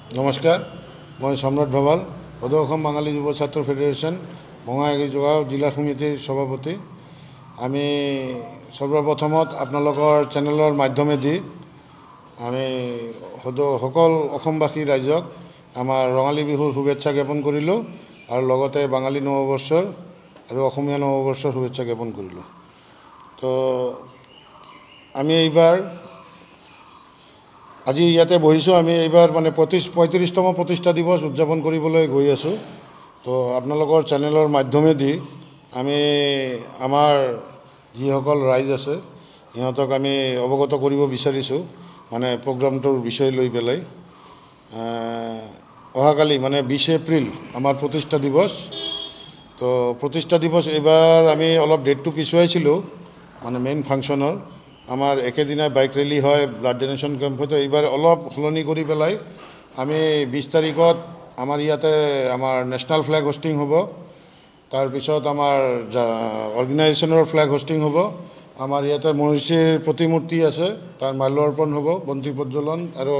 নমস্কাৰ, মই সম্ৰাট ভৱাল, সদৌ অসম বাঙালী যুৱ ছাত্ৰ ফেডাৰেশ্যন বঙাইগাঁও জিলা সমিতিৰ সভাপতি। আমি সৰ্বপ্ৰথমত আপোনালোকৰ চেনেলৰ মাধ্যমেদি আমি সকল অসমবাসী ৰাইজক আমাৰ ৰঙালী বিহুৰ শুভেচ্ছা জ্ঞাপন কৰিলোঁ আৰু লগতে বাঙালী নৱবৰ্ষৰ আৰু অসমীয়া নৱবৰ্ষৰ শুভেচ্ছা জ্ঞাপন কৰিলোঁ। তো আমি এইবাৰ আজি ইয়াতে বহিছোঁ, আমি এইবাৰ মানে 35তম প্ৰতিষ্ঠা দিৱস উদযাপন কৰিবলৈ গৈ আছোঁ। তো আপোনালোকৰ চেনেলৰ মাধ্যমেদি আমি আমাৰ যিসকল ৰাইজ আছে সিহঁতক আমি অৱগত কৰিব বিচাৰিছোঁ, মানে প্ৰগ্ৰামটোৰ বিষয় লৈ পেলাই। অহাকালি মানে 20 এপ্ৰিল আমাৰ প্ৰতিষ্ঠা দিৱস। তো প্ৰতিষ্ঠা দিৱস এইবাৰ আমি অলপ ডেটটো পিছুৱাইছিলোঁ, মানে মেইন ফাংচনৰ। আমাৰ একেদিনাই বাইক ৰেলী হয়, ব্লাড ডোনেশ্যন কেম্প হয়। তো এইবাৰ অলপ সলনি কৰি পেলাই আমি 20 তাৰিখত আমাৰ ইয়াতে আমাৰ নেশ্যনেল ফ্লেগ হোষ্টিং হ'ব। তাৰপিছত আমাৰ অৰ্গেনাইজেশ্যনৰ ফ্লেগ হোষ্টিং হ'ব। আমাৰ ইয়াতে মহিষীৰ প্ৰতিমূৰ্তি আছে, তাৰ মাল্যাৰ্পণ হ'ব, বন্তি প্ৰজ্বলন, আৰু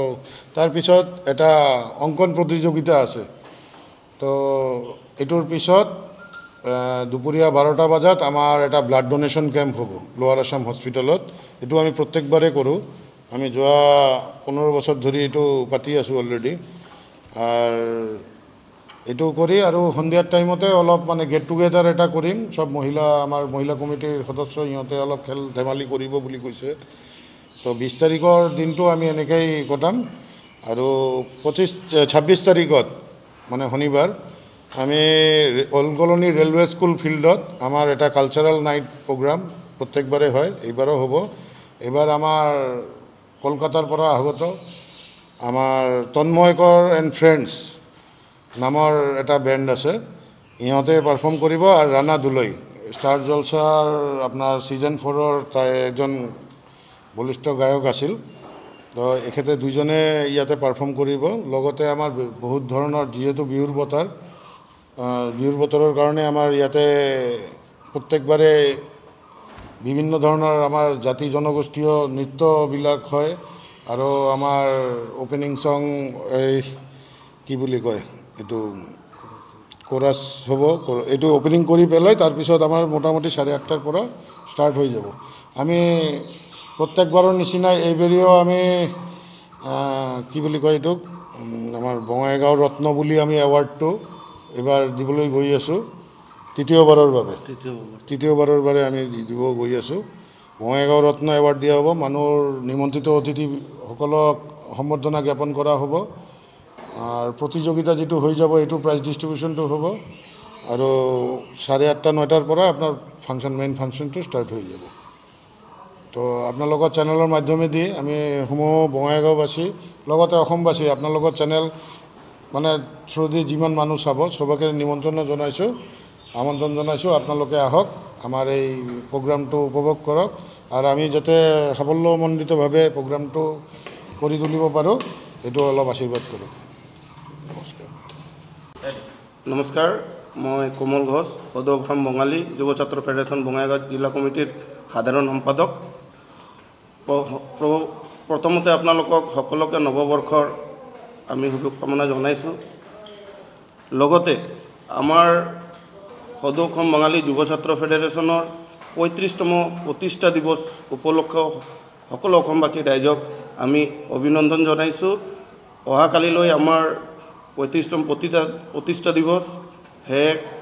তাৰপিছত এটা অংকন প্ৰতিযোগিতা আছে। তো এইটোৰ পিছত দুপৰীয়া 12টা বজাত আমাৰ এটা ব্লাড ডোনেশ্যন কেম্প হ'ব লোৱাৰ আছাম হস্পিটেলত। এইটো আমি প্ৰত্যেকবাৰে কৰোঁ, আমি যোৱা 15 বছৰ ধৰি এইটো পাতি আছোঁ অলৰেডি। আৰু এইটো কৰি আৰু সন্ধিয়াৰ টাইমতে অলপ মানে গেট টুগেডাৰ এটা কৰিম, চব আমাৰ মহিলা কমিটিৰ সদস্য সিহঁতে অলপ খেল ধেমালি কৰিব বুলি কৈছে। তো 20 তাৰিখৰ দিনটো আমি এনেকৈয়ে কটাম। আৰু 26 তাৰিখত মানে শনিবাৰ আমি অল্ড কলনী ৰেলৱে স্কুল ফিল্ডত আমাৰ এটা কালচাৰেল নাইট প্ৰগ্ৰাম প্ৰত্যেকবাৰে হয়, এইবাৰো হ'ব। এইবাৰ আমাৰ কলকাতাৰ পৰা আগত আমাৰ তন্ময়কৰ এণ্ড ফ্ৰেণ্ডছ নামৰ এটা বেণ্ড আছে, ইহঁতে পাৰফৰ্ম কৰিব। আৰু ৰাণা দুলই ষ্টাৰ জলছাৰ আপোনাৰ ছিজন 4ৰ তাই এজন বলিষ্ঠ গায়ক আছিল। তো এখেতে দুইজনে ইয়াতে পাৰফৰ্ম কৰিব। লগতে আমাৰ বহুত ধৰণৰ, যিহেতু বিহুৰ বতৰৰ কাৰণে আমাৰ ইয়াতে প্ৰত্যেকবাৰে বিভিন্ন ধৰণৰ আমাৰ জাতি জনগোষ্ঠীয় নৃত্যবিলাক হয়। আৰু আমাৰ অ'পেনিং ছং এই কি বুলি কয়, এইটো কোৰাছ হ'ব। এইটো অ'পেনিং কৰি পেলাই তাৰপিছত আমাৰ মোটামুটি 8:30টাৰ পৰা ষ্টাৰ্ট হৈ যাব। আমি প্ৰত্যেকবাৰৰ নিচিনাই এইবাৰেও আমি কি বুলি কয়, এইটোক আমাৰ বঙাইগাঁও ৰত্ন বুলি আমি এৱাৰ্ডটো এইবাৰ দিবলৈ গৈ আছোঁ। তৃতীয়বাৰৰ বাবে আমি দিব গৈ আছোঁ। বঙাইগাঁও ৰত্ন এৱাৰ্ড দিয়া হ'ব। মানুহৰ নিমন্ত্ৰিত অতিথিসকলক সম্বৰ্ধনা জ্ঞাপন কৰা হ'ব। আৰু প্ৰতিযোগিতা যিটো হৈ যাব এইটো প্ৰাইজ ডিষ্ট্ৰিবিউশ্যনটো হ'ব। আৰু 8:30-9টাৰ পৰা আপোনাৰ মেইন ফাংচনটো ষ্টাৰ্ট হৈ যাব। তো আপোনালোকৰ চেনেলৰ মাধ্যমেদি আমি সমূহ বঙাইগাঁওবাসী লগতে অসমবাসী আপোনালোকৰ চেনেল মানে থ্ৰুদি যিমান মানুহ চাব চবকে আমন্ত্ৰণ জনাইছোঁ। আপোনালোকে আহক, আমাৰ এই প্ৰগ্ৰামটো উপভোগ কৰক, আৰু আমি যাতে সাফল্যমণ্ডিতভাৱে প্ৰগ্ৰামটো কৰি তুলিব পাৰোঁ এইটো অলপ আশীৰ্বাদ কৰোঁ। নমস্কাৰ, মই কোমল ঘোষ, সদৌ অসম বঙালী যুৱ ছাত্ৰ ফেডাৰেশ্যন বঙাইগাঁও জিলা কমিটিৰ সাধাৰণ সম্পাদক। প্ৰথমতে আপোনালোকক সকলোকে নৱবৰ্ষৰ আমি শুভকামনা জনাইছোঁ। লগতে আমাৰ সদৌ অসম বাঙালী যুৱ ছাত্ৰ ফেডাৰেশ্যনৰ 35তম প্ৰতিষ্ঠা দিৱস উপলক্ষে সকলো অসমবাসী ৰাইজক আমি অভিনন্দন জনাইছোঁ। অহাকালিলৈ আমাৰ 35তম প্ৰতিষ্ঠা দিৱস।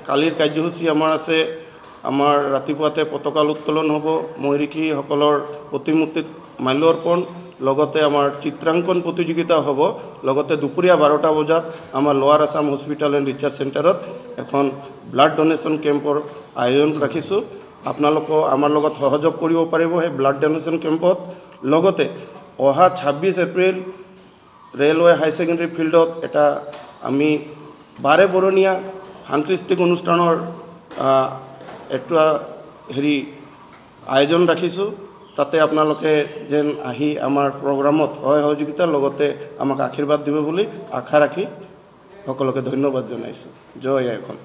কালিৰ কাৰ্যসূচী আমাৰ আছে, আমাৰ ৰাতিপুৱাতে পতাকা উত্তোলন হ'ব, মহিষীসকলৰ প্ৰতিমূৰ্তিত মাল্যাৰ্পণ, লগতে আমাৰ চিত্ৰাংকন প্ৰতিযোগিতা হ'ব। লগতে দুপৰীয়া 12টা বজাত আমাৰ লোৱাৰ আছাম হস্পিটেল এণ্ড ৰিচাৰ্চ চেণ্টাৰত এখন ব্লাড ডোনেশ্যন কেম্পৰ আয়োজন ৰাখিছোঁ। আপোনালোকেও আমাৰ লগত সহযোগ কৰিব পাৰিব সেই ব্লাড ডোনেশ্যন কেম্পত। লগতে অহা 26 এপ্ৰিল ৰেলৱে হাই ছেকেণ্ডেৰী ফিল্ডত এটা আমি বাৰেবৰণীয়া সাংস্কৃতিক অনুষ্ঠানৰ এটা আয়োজন ৰাখিছোঁ। তাতে আপোনালোকে যেন আহি আমাৰ প্ৰগ্ৰামত সহযোগিতাৰ লগতে আমাক আশীৰ্বাদ দিব বুলি আশা ৰাখি সকলোকে ধন্যবাদ জনাইছোঁ। জয় আই অসম।